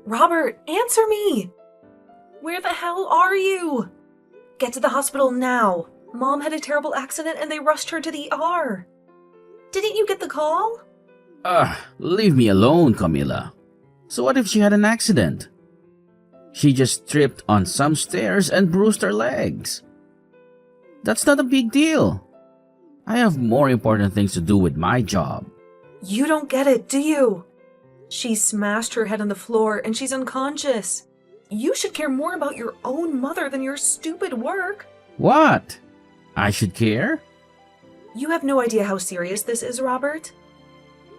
Robert, answer me! Where the hell are you? Get to the hospital now. Mom had a terrible accident and they rushed her to the ER. Didn't you get the call? Leave me alone, Camila. So what if she had an accident? She just tripped on some stairs and bruised her legs. That's not a big deal. I have more important things to do with my job. You don't get it, do you? She smashed her head on the floor and she's unconscious. You should care more about your own mother than your stupid work. What? I should care? You have no idea how serious this is, Robert.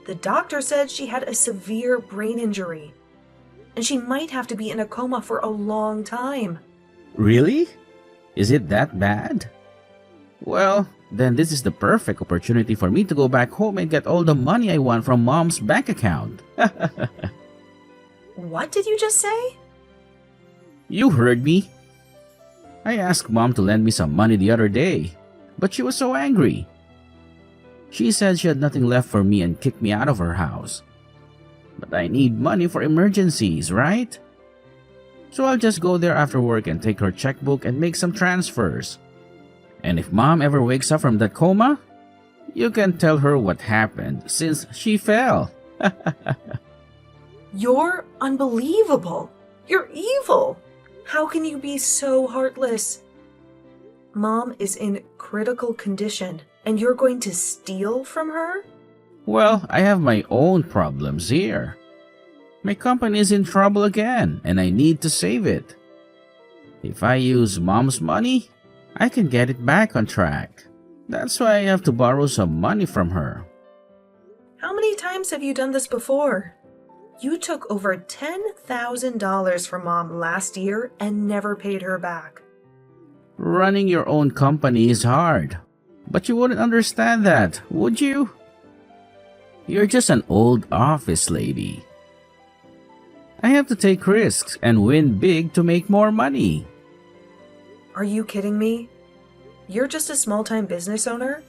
The doctor said she had a severe brain injury, and she might have to be in a coma for a long time. Really? Is it that bad? Well, then this is the perfect opportunity for me to go back home and get all the money I want from Mom's bank account. What did you just say? You heard me. I asked Mom to lend me some money the other day, but she was so angry. She said she had nothing left for me and kicked me out of her house. But I need money for emergencies, right? So I'll just go there after work and take her checkbook and make some transfers. And if Mom ever wakes up from that coma, you can tell her what happened since she fell. You're unbelievable. You're evil. How can you be so heartless? Mom is in critical condition, and you're going to steal from her? Well, I have my own problems here. My company is in trouble again, and I need to save it. If I use Mom's money, I can get it back on track. That's why I have to borrow some money from her. How many times have you done this before? You took over $10,000 from Mom last year and never paid her back. Running your own company is hard, but you wouldn't understand that, would you? You're just an old office lady. I have to take risks and win big to make more money. Are you kidding me? You're just a small-time business owner?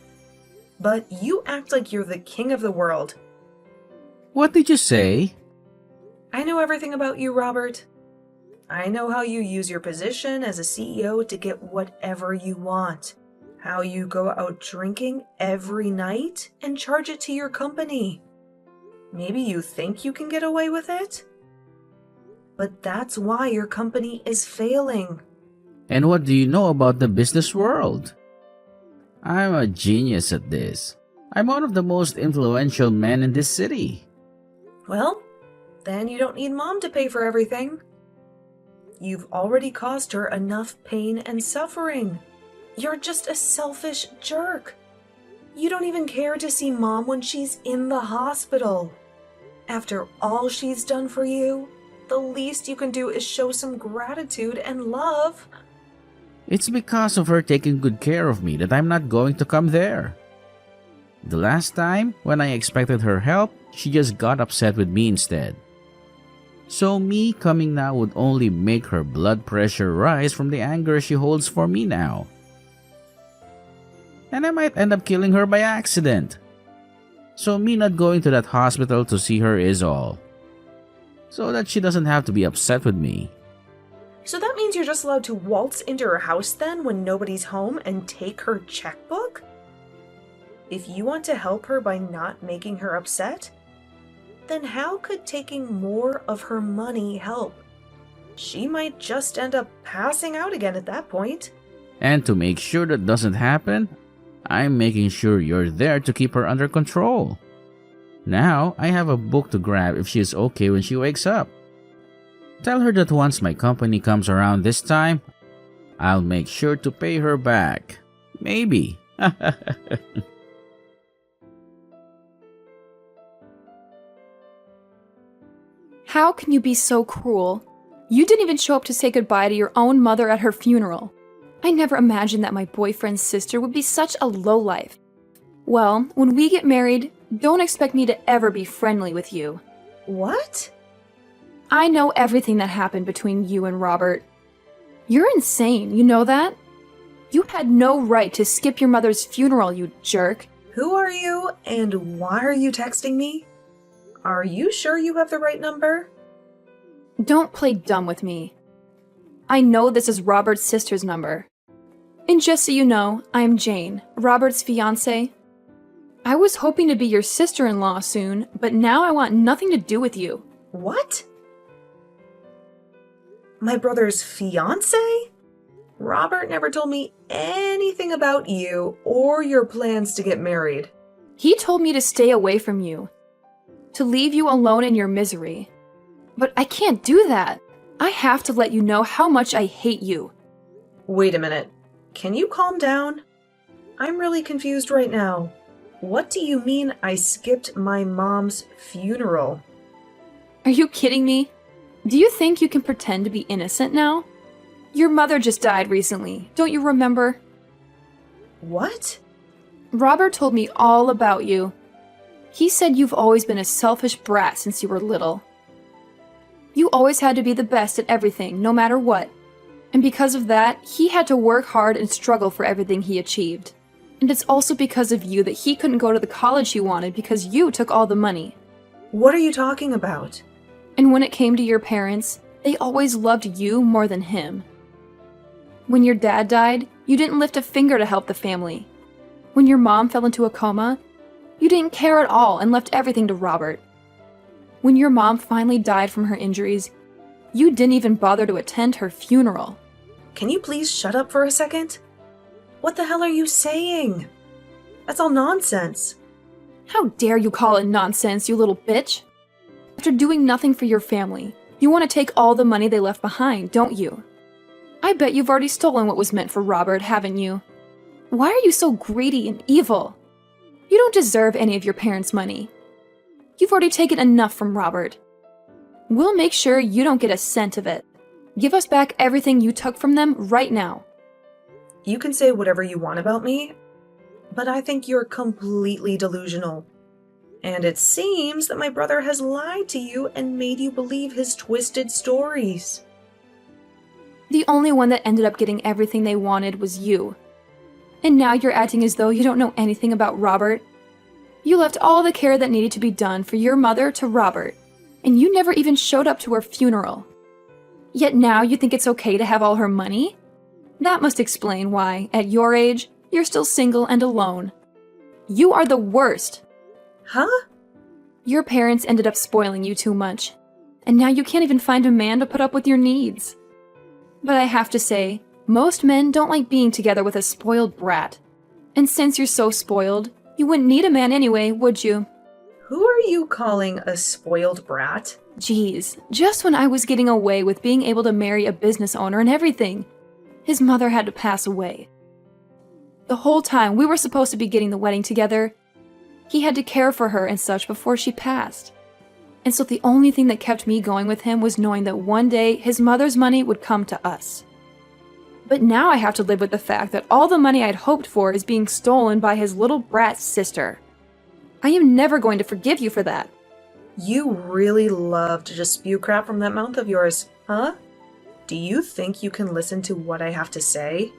But you act like you're the king of the world. What did you say? I know everything about you, Robert. I know how you use your position as a CEO to get whatever you want. How you go out drinking every night and charge it to your company. Maybe you think you can get away with it? But that's why your company is failing. And what do you know about the business world? I'm a genius at this. I'm one of the most influential men in this city. Well, then you don't need Mom to pay for everything. You've already caused her enough pain and suffering. You're just a selfish jerk. You don't even care to see Mom when she's in the hospital. After all she's done for you, the least you can do is show some gratitude and love. It's because of her taking good care of me that I'm not going to come there. The last time, when I expected her help, she just got upset with me instead. So me coming now would only make her blood pressure rise from the anger she holds for me now. And I might end up killing her by accident. So me not going to that hospital to see her is all. So that she doesn't have to be upset with me. So that means you're just allowed to waltz into her house then when nobody's home and take her checkbook? If you want to help her by not making her upset, then how could taking more of her money help? She might just end up passing out again at that point. And to make sure that doesn't happen, I'm making sure you're there to keep her under control. Now, I have a book to grab if she's okay when she wakes up. Tell her that once my company comes around this time, I'll make sure to pay her back. Maybe. How can you be so cruel? You didn't even show up to say goodbye to your own mother at her funeral. I never imagined that my boyfriend's sister would be such a lowlife. Well, when we get married, don't expect me to ever be friendly with you. What? I know everything that happened between you and Robert. You're insane, you know that? You had no right to skip your mother's funeral, you jerk. Who are you and why are you texting me? Are you sure you have the right number? Don't play dumb with me. I know this is Robert's sister's number. And just so you know, I'm Jane, Robert's fiancée. I was hoping to be your sister-in-law soon, but now I want nothing to do with you. What? My brother's fiancé? Robert never told me anything about you or your plans to get married. He told me to stay away from you, to leave you alone in your misery. But I can't do that. I have to let you know how much I hate you. Wait a minute. Can you calm down? I'm really confused right now. What do you mean I skipped my mom's funeral? Are you kidding me? Do you think you can pretend to be innocent now? Your mother just died recently, don't you remember? What? Robert told me all about you. He said you've always been a selfish brat since you were little. You always had to be the best at everything, no matter what. And because of that, he had to work hard and struggle for everything he achieved. And it's also because of you that he couldn't go to the college he wanted because you took all the money. What are you talking about? And when it came to your parents, they always loved you more than him. When your dad died, you didn't lift a finger to help the family. When your mom fell into a coma, you didn't care at all and left everything to Robert. When your mom finally died from her injuries, you didn't even bother to attend her funeral. Can you please shut up for a second? What the hell are you saying? That's all nonsense. How dare you call it nonsense, you little bitch? After doing nothing for your family, you want to take all the money they left behind, don't you? I bet you've already stolen what was meant for Robert, haven't you? Why are you so greedy and evil? You don't deserve any of your parents' money. You've already taken enough from Robert. We'll make sure you don't get a cent of it. Give us back everything you took from them right now. You can say whatever you want about me, but I think you're completely delusional. And it seems that my brother has lied to you and made you believe his twisted stories. The only one that ended up getting everything they wanted was you. And now you're acting as though you don't know anything about Robert. You left all the care that needed to be done for your mother to Robert, and you never even showed up to her funeral. Yet now you think it's okay to have all her money? That must explain why, at your age, you're still single and alone. You are the worst. Huh? Your parents ended up spoiling you too much, and now you can't even find a man to put up with your needs. But I have to say, most men don't like being together with a spoiled brat. And since you're so spoiled, you wouldn't need a man anyway, would you? Who are you calling a spoiled brat? Geez, just when I was getting away with being able to marry a business owner and everything, his mother had to pass away. The whole time we were supposed to be getting the wedding together, he had to care for her and such before she passed. And so the only thing that kept me going with him was knowing that one day his mother's money would come to us. But now I have to live with the fact that all the money I'd hoped for is being stolen by his little brat sister. I am never going to forgive you for that. You really love to just spew crap from that mouth of yours, huh? Do you think you can listen to what I have to say?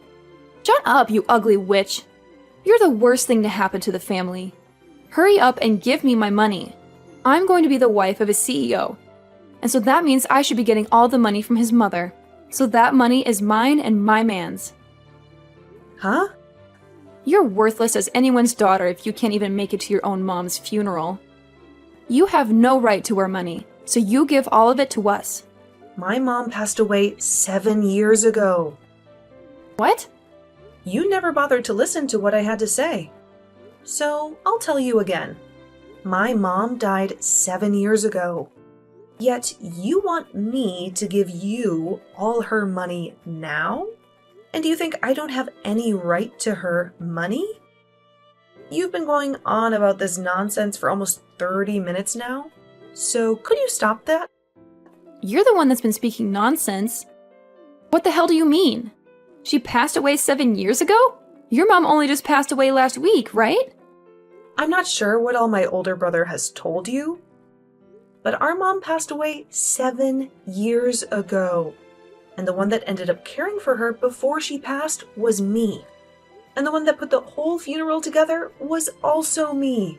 Shut up, you ugly witch. You're the worst thing to happen to the family. Hurry up and give me my money. I'm going to be the wife of a CEO. And so that means I should be getting all the money from his mother. So that money is mine and my man's. Huh? You're worthless as anyone's daughter if you can't even make it to your own mom's funeral. You have no right to our money, so you give all of it to us. My mom passed away 7 years ago. What? You never bothered to listen to what I had to say. So I'll tell you again. My mom died 7 years ago. Yet you want me to give you all her money now? And do you think I don't have any right to her money? You've been going on about this nonsense for almost 30 minutes now. So could you stop that? You're the one that's been speaking nonsense. What the hell do you mean? She passed away 7 years ago? Your mom only just passed away last week, right? I'm not sure what all my older brother has told you, but our mom passed away 7 years ago. And the one that ended up caring for her before she passed was me. And the one that put the whole funeral together was also me.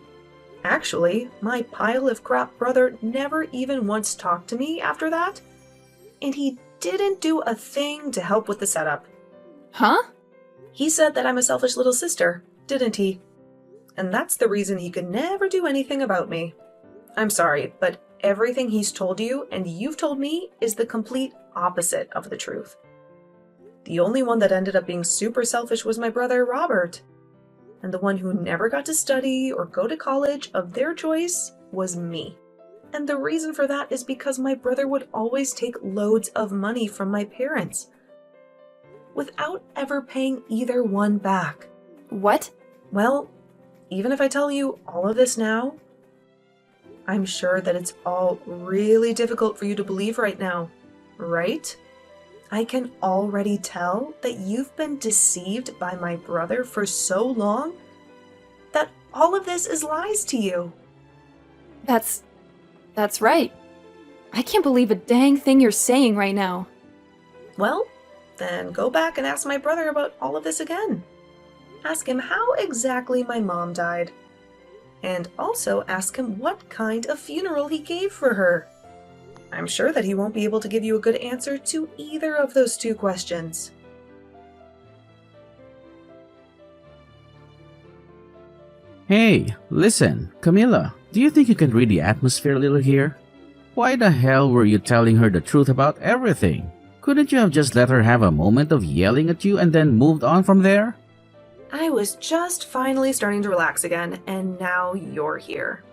Actually, my pile of crap brother never even once talked to me after that, and he didn't do a thing to help with the setup. Huh? He said that I'm a selfish little sister, didn't he? And that's the reason he could never do anything about me. I'm sorry, but everything he's told you and you've told me is the complete opposite of the truth. The only one that ended up being super selfish was my brother, Robert. And the one who never got to study or go to college of their choice was me. And the reason for that is because my brother would always take loads of money from my parents without ever paying either one back. What? Well, even if I tell you all of this now, I'm sure that it's all really difficult for you to believe right now, right? I can already tell that you've been deceived by my brother for so long that all of this is lies to you. That's right. I can't believe a dang thing you're saying right now. Well, then go back and ask my brother about all of this again. Ask him how exactly my mom died. And also ask him what kind of funeral he gave for her. I'm sure that he won't be able to give you a good answer to either of those two questions. Hey, listen, Camilla, do you think you can read the atmosphere a little here? Why the hell were you telling her the truth about everything? Couldn't you have just let her have a moment of yelling at you and then moved on from there? I was just finally starting to relax again, and now you're here.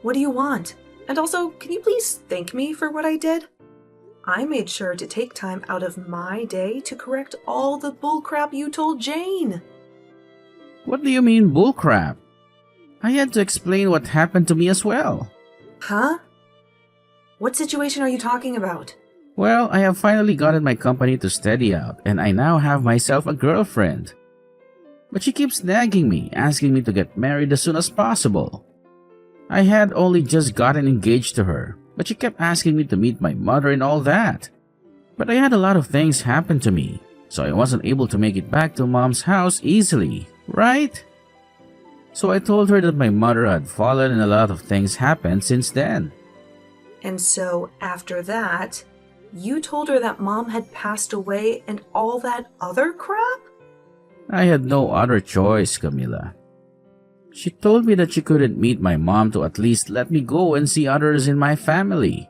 What do you want? And also, can you please thank me for what I did? I made sure to take time out of my day to correct all the bullcrap you told Jane. What do you mean bullcrap? I had to explain what happened to me as well. Huh? What situation are you talking about? Well, I have finally gotten my company to steady out and I now have myself a girlfriend. But she keeps nagging me, asking me to get married as soon as possible. I had only just gotten engaged to her, but she kept asking me to meet my mother and all that. But I had a lot of things happen to me, so I wasn't able to make it back to Mom's house easily, right? So I told her that my mother had fallen and a lot of things happened since then. And so after that, you told her that Mom had passed away and all that other crap? I had no other choice, Camilla. She told me that she couldn't meet my mom to at least let me go and see others in my family.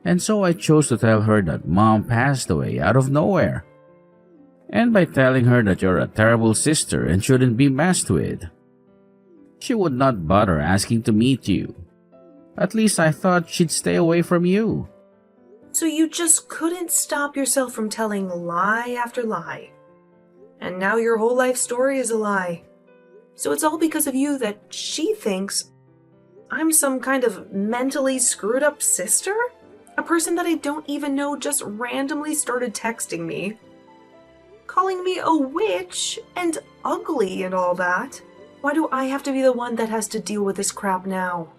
And so I chose to tell her that Mom passed away out of nowhere. And by telling her that you're a terrible sister and shouldn't be messed with, she would not bother asking to meet you. At least I thought she'd stay away from you. So you just couldn't stop yourself from telling lie after lie. And now your whole life story is a lie. So it's all because of you that she thinks I'm some kind of mentally screwed up sister? A person that I don't even know just randomly started texting me, calling me a witch and ugly and all that. Why do I have to be the one that has to deal with this crap now?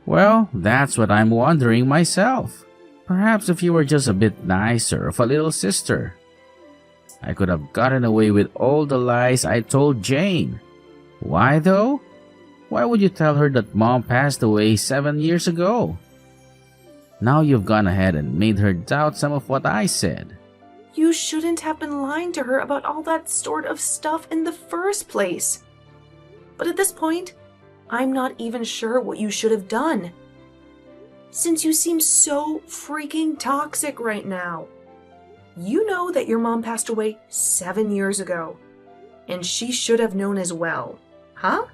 Well, that's what I'm wondering myself. Perhaps if you were just a bit nicer of a little sister, I could have gotten away with all the lies I told Jane. Why though? Why would you tell her that Mom passed away 7 years ago? Now you've gone ahead and made her doubt some of what I said. You shouldn't have been lying to her about all that sort of stuff in the first place. But at this point, I'm not even sure what you should have done. Since you seem so freaking toxic right now. You know that your mom passed away 7 years ago. And she should have known as well. Huh?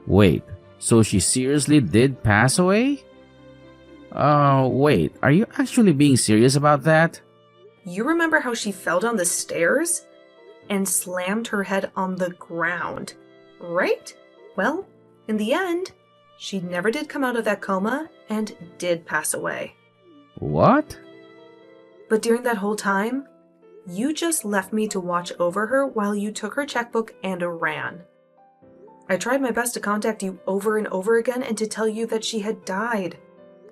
Wait, so she seriously did pass away? Wait, are you actually being serious about that? You remember how she fell down the stairs and slammed her head on the ground, right? Well, in the end, she never did come out of that coma and did pass away. What? But during that whole time, you just left me to watch over her while you took her checkbook and ran. I tried my best to contact you over and over again and to tell you that she had died,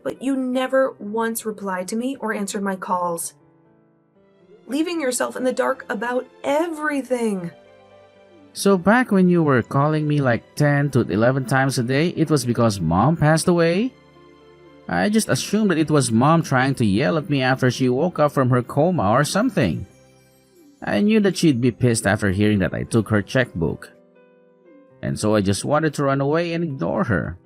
but you never once replied to me or answered my calls, leaving yourself in the dark about everything. So back when you were calling me like 10 to 11 times a day, it was because Mom passed away? I just assumed that it was Mom trying to yell at me after she woke up from her coma or something. I knew that she'd be pissed after hearing that I took her checkbook. And so I just wanted to run away and ignore her.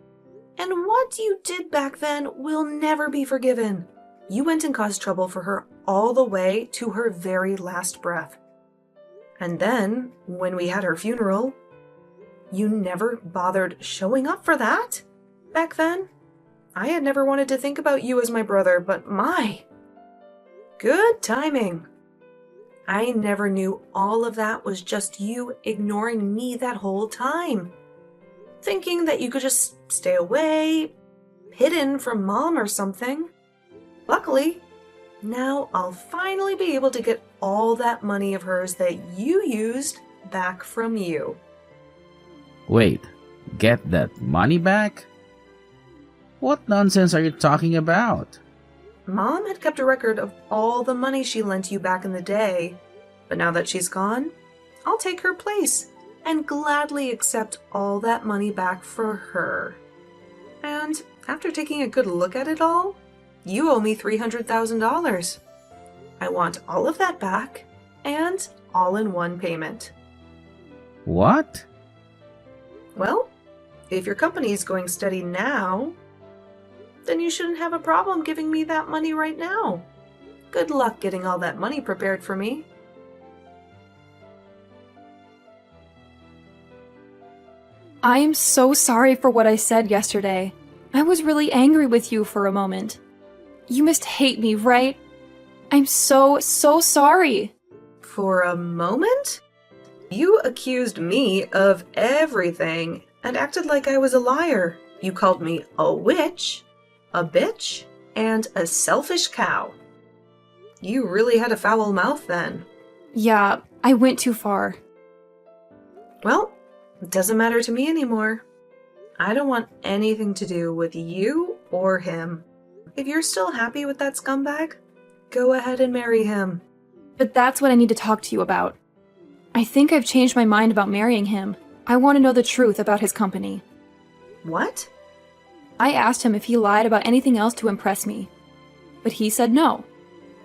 And what you did back then will never be forgiven. You went and caused trouble for her all the way to her very last breath. And then, when we had her funeral, you never bothered showing up for that. Back then, I had never wanted to think about you as my brother, but my, good timing. I never knew all of that was just you ignoring me that whole time. Thinking that you could just stay away, hidden from Mom or something. Luckily, now I'll finally be able to get all that money of hers that you used back from you. Wait, get that money back? What nonsense are you talking about? Mom had kept a record of all the money she lent you back in the day, but now that she's gone, I'll take her place and gladly accept all that money back for her. And after taking a good look at it all, you owe me $300,000. I want all of that back, and all in one payment. What? Well, if your company's going steady now, then you shouldn't have a problem giving me that money right now. Good luck getting all that money prepared for me. I am so sorry for what I said yesterday. I was really angry with you for a moment. You must hate me, right? I'm so sorry. For a moment? You accused me of everything and acted like I was a liar. You called me a witch, a bitch, and a selfish cow. You really had a foul mouth then. Yeah, I went too far. Well, it doesn't matter to me anymore. I don't want anything to do with you or him. If you're still happy with that scumbag, go ahead and marry him. But that's what I need to talk to you about. I think I've changed my mind about marrying him. I want to know the truth about his company. What? I asked him if he lied about anything else to impress me. But he said no.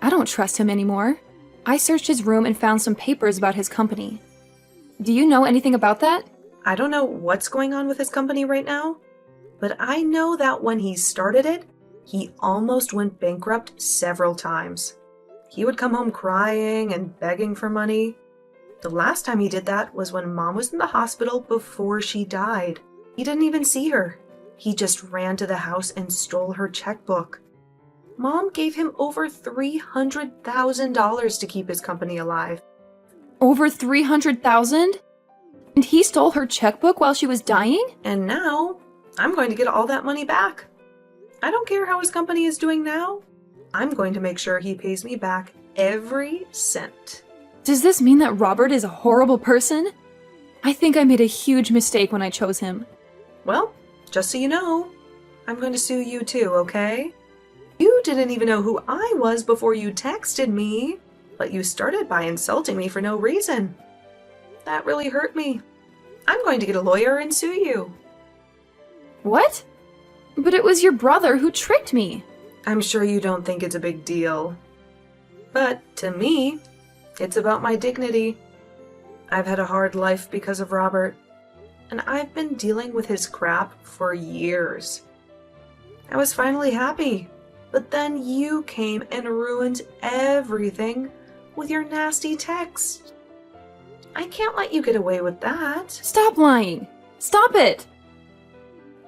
I don't trust him anymore. I searched his room and found some papers about his company. Do you know anything about that? I don't know what's going on with his company right now, but I know that when he started it, he almost went bankrupt several times. He would come home crying and begging for money. The last time he did that was when Mom was in the hospital before she died. He didn't even see her. He just ran to the house and stole her checkbook. Mom gave him over $300,000 to keep his company alive. Over $300,000? And he stole her checkbook while she was dying? And now, I'm going to get all that money back. I don't care how his company is doing now. I'm going to make sure he pays me back every cent. Does this mean that Robert is a horrible person? I think I made a huge mistake when I chose him. Well, just so you know, I'm going to sue you too, okay? You didn't even know who I was before you texted me, but you started by insulting me for no reason. That really hurt me. I'm going to get a lawyer and sue you. What? But it was your brother who tricked me. I'm sure you don't think it's a big deal. But to me, it's about my dignity. I've had a hard life because of Robert, and I've been dealing with his crap for years. I was finally happy, but then you came and ruined everything with your nasty text. I can't let you get away with that. Stop lying. Stop it.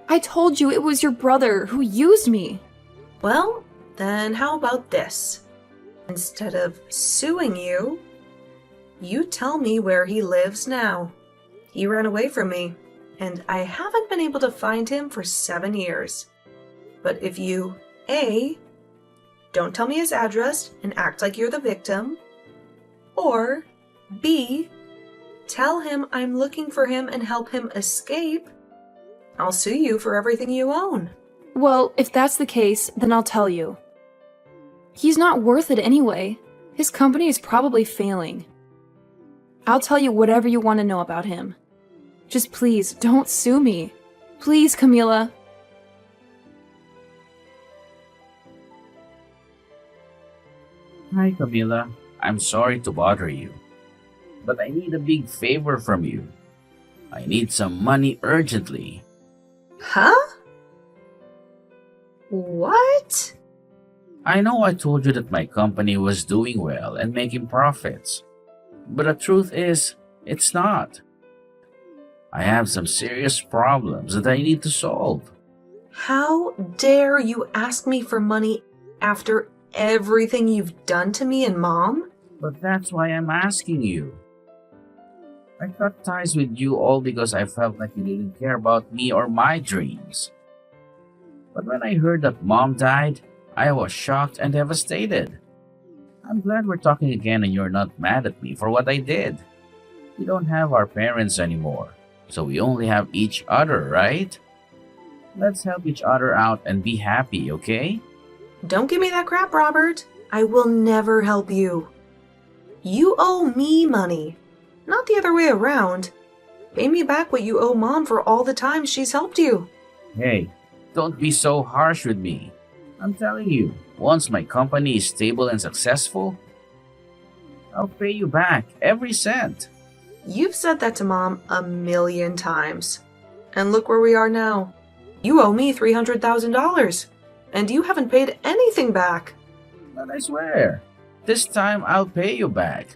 I told you it was your brother who used me. Well, then how about this? Instead of suing you, you tell me where he lives now. He ran away from me, and I haven't been able to find him for 7 years. But if you, A, don't tell me his address and act like you're the victim, or B, tell him I'm looking for him and help him escape, I'll sue you for everything you own. Well, if that's the case, then I'll tell you. He's not worth it anyway. His company is probably failing. I'll tell you whatever you want to know about him. Just please, don't sue me. Please, Camila. Hi, Camila. I'm sorry to bother you, but I need a big favor from you. I need some money urgently. Huh? What? I know I told you that my company was doing well and making profits, but the truth is, it's not. I have some serious problems that I need to solve. How dare you ask me for money after everything you've done to me and Mom? But that's why I'm asking you. I cut ties with you all because I felt like you didn't care about me or my dreams. But when I heard that Mom died, I was shocked and devastated. I'm glad we're talking again and you're not mad at me for what I did. We don't have our parents anymore, so we only have each other, right? Let's help each other out and be happy, okay? Don't give me that crap, Robert. I will never help you. You owe me money, not the other way around. Pay me back what you owe Mom for all the times she's helped you. Hey, don't be so harsh with me. I'm telling you, once my company is stable and successful, I'll pay you back every cent. You've said that to Mom 1,000,000 times. And look where we are now. You owe me $300,000, and you haven't paid anything back. But I swear, this time I'll pay you back.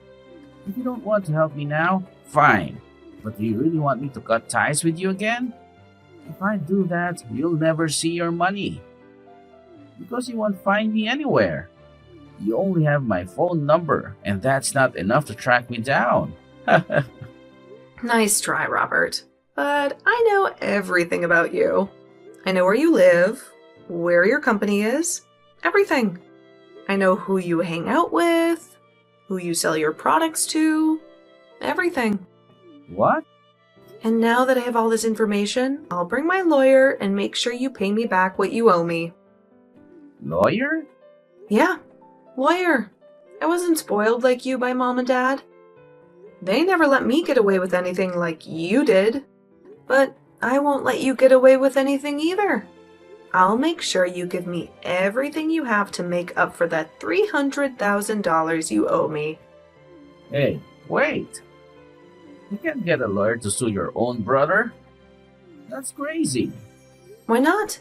If you don't want to help me now, fine. But do you really want me to cut ties with you again? If I do that, you'll never see your money. Because you won't find me anywhere. You only have my phone number, and that's not enough to track me down. Nice try, Robert. But I know everything about you. I know where you live, where your company is, everything. I know who you hang out with, who you sell your products to, everything. What? And now that I have all this information, I'll bring my lawyer and make sure you pay me back what you owe me. Lawyer? Yeah, lawyer. I wasn't spoiled like you by Mom and Dad. They never let me get away with anything like you did. But I won't let you get away with anything either. I'll make sure you give me everything you have to make up for that $300,000 you owe me. Hey, wait. You can't get a lawyer to sue your own brother. That's crazy. Why not?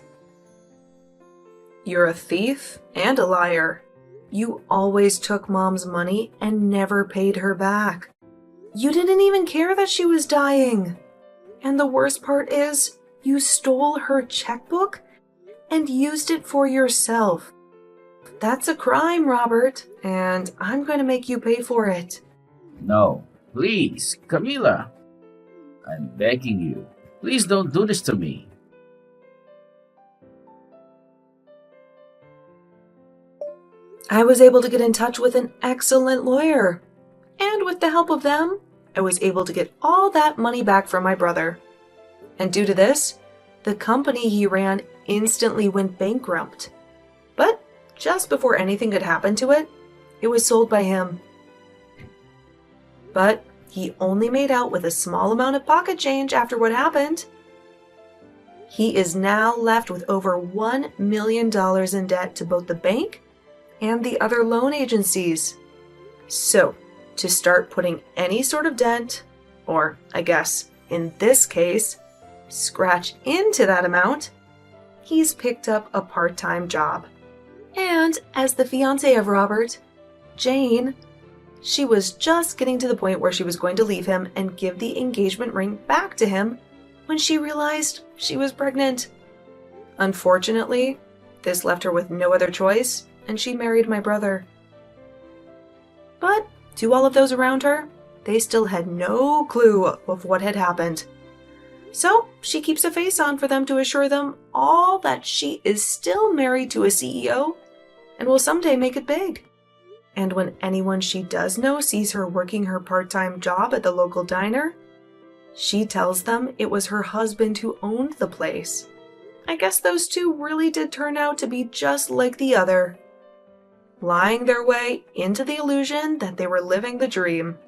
You're a thief and a liar. You always took Mom's money and never paid her back. You didn't even care that she was dying. And the worst part is, you stole her checkbook and used it for yourself. That's a crime, Robert, and I'm going to make you pay for it. No, please, Camila. I'm begging you. Please don't do this to me. I was able to get in touch with an excellent lawyer. And with the help of them, I was able to get all that money back from my brother. And due to this, the company he ran instantly went bankrupt. But just before anything could happen to it, it was sold by him. But he only made out with a small amount of pocket change after what happened. He is now left with over $1 million in debt to both the bank and the other loan agencies. So, to start putting any sort of dent, or I guess in this case, scratch into that amount, he's picked up a part-time job. And as the fiancée of Robert, Jane, she was just getting to the point where she was going to leave him and give the engagement ring back to him when she realized she was pregnant. Unfortunately, this left her with no other choice, and she married my brother. But to all of those around her, they still had no clue of what had happened. So she keeps a face on for them to assure them all that she is still married to a CEO and will someday make it big. And when anyone she does know sees her working her part-time job at the local diner, she tells them it was her husband who owned the place. I guess those two really did turn out to be just like the other, lying their way into the illusion that they were living the dream.